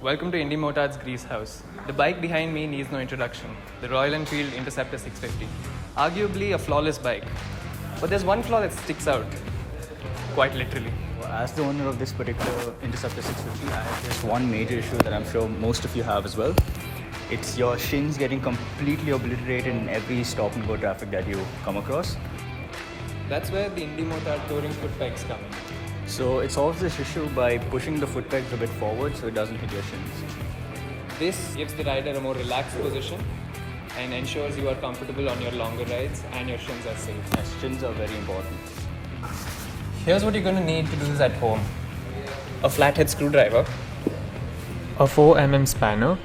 Welcome to Indy Motard's Grease House. The bike behind me needs no introduction, the Royal Enfield Interceptor 650. Arguably a flawless bike. But there's one flaw that sticks out, quite literally. As the owner of this particular Interceptor 650, I have just one major issue that I'm sure most of you have as well. It's your shins getting completely obliterated in every stop and go traffic that you come across. That's where the Indy Motard touring foot pegs come in. So it solves this issue by pushing the foot pegs a bit forward so it doesn't hit your shins. This gives the rider a more relaxed position and ensures you are comfortable on your longer rides and your shins are safe. Yes, shins are very important. Here's what you're going to need to do this at home. A flathead screwdriver, a 4mm spanner,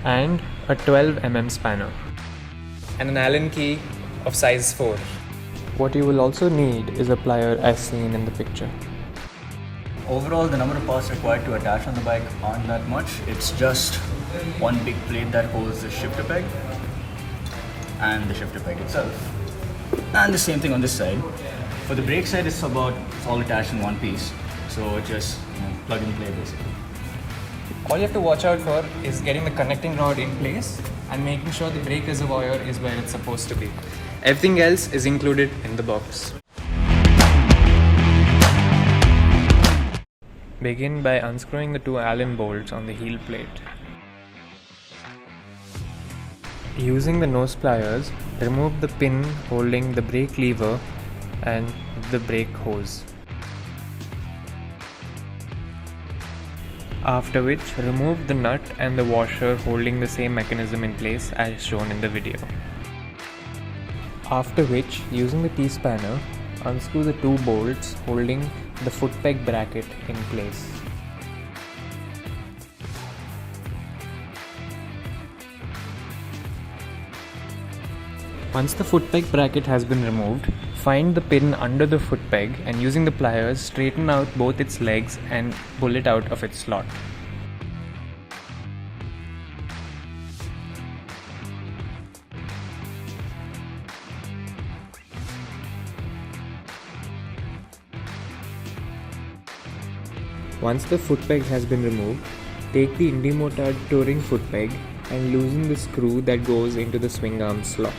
and a 12mm spanner, and an Allen key of size 4. What you will also need is a plier as seen in the picture. Overall, the number of parts required to attach on the bike aren't that much. It's just one big plate that holds the shifter peg and the shifter peg itself. And the same thing on this side. For the brake side, it's all attached in one piece. So just plug and play basically. All you have to watch out for is getting the connecting rod in place and making sure the brake reservoir is where it's supposed to be. Everything else is included in the box. Begin by unscrewing the two Allen bolts on the heel plate. Using the nose pliers, remove the pin holding the brake lever and the brake hose. After which, remove the nut and the washer holding the same mechanism in place as shown in the video. After which, using the T-spanner, unscrew the two bolts holding the foot peg bracket in place. Once the foot peg bracket has been removed, find the pin under the foot peg and using the pliers straighten out both its legs and pull it out of its slot. Once the foot peg has been removed, take the Indy Motard touring foot peg and loosen the screw that goes into the swing arm slot.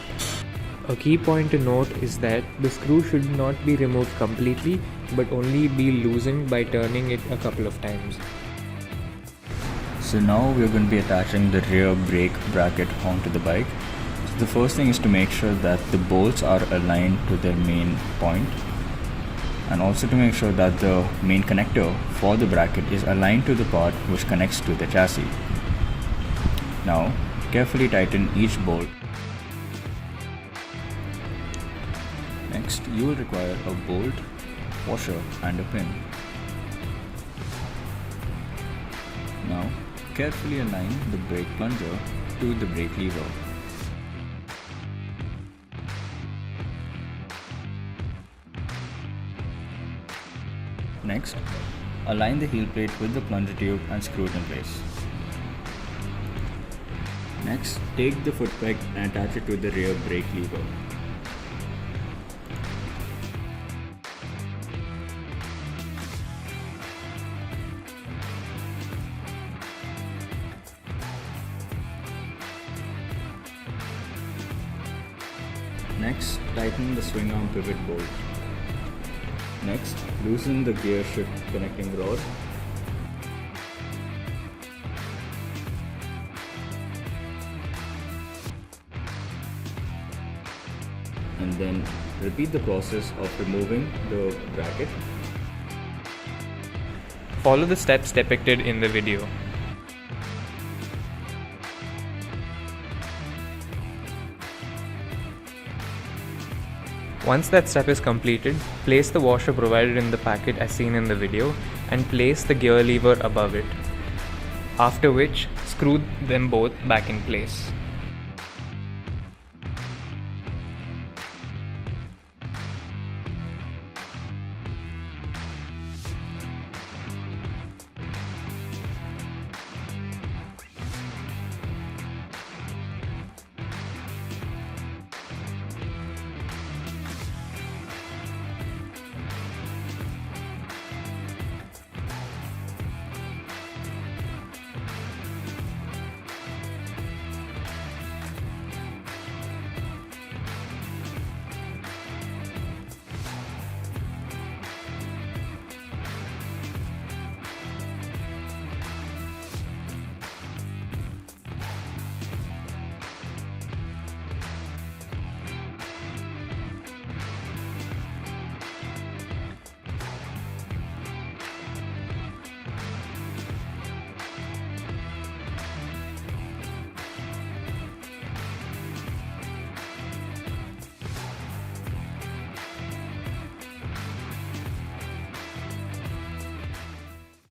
A key point to note is that the screw should not be removed completely but only be loosened by turning it a couple of times. So now we're going to be attaching the rear brake bracket onto the bike. So the first thing is to make sure that the bolts are aligned to their main point, and also to make sure that the main connector for the bracket is aligned to the part which connects to the chassis. Now, carefully tighten each bolt. Next, you will require a bolt, washer and a pin. Now, carefully align the brake plunger to the brake lever. Next, align the heel plate with the plunger tube and screw it in place. Next, take the foot peg and attach it to the rear brake lever. Next, tighten the swing arm pivot bolt. Next, loosen the gear shift connecting rod. And then repeat the process of removing the bracket. Follow the steps depicted in the video. Once that step is completed, place the washer provided in the packet as seen in the video and place the gear lever above it. After which, screw them both back in place.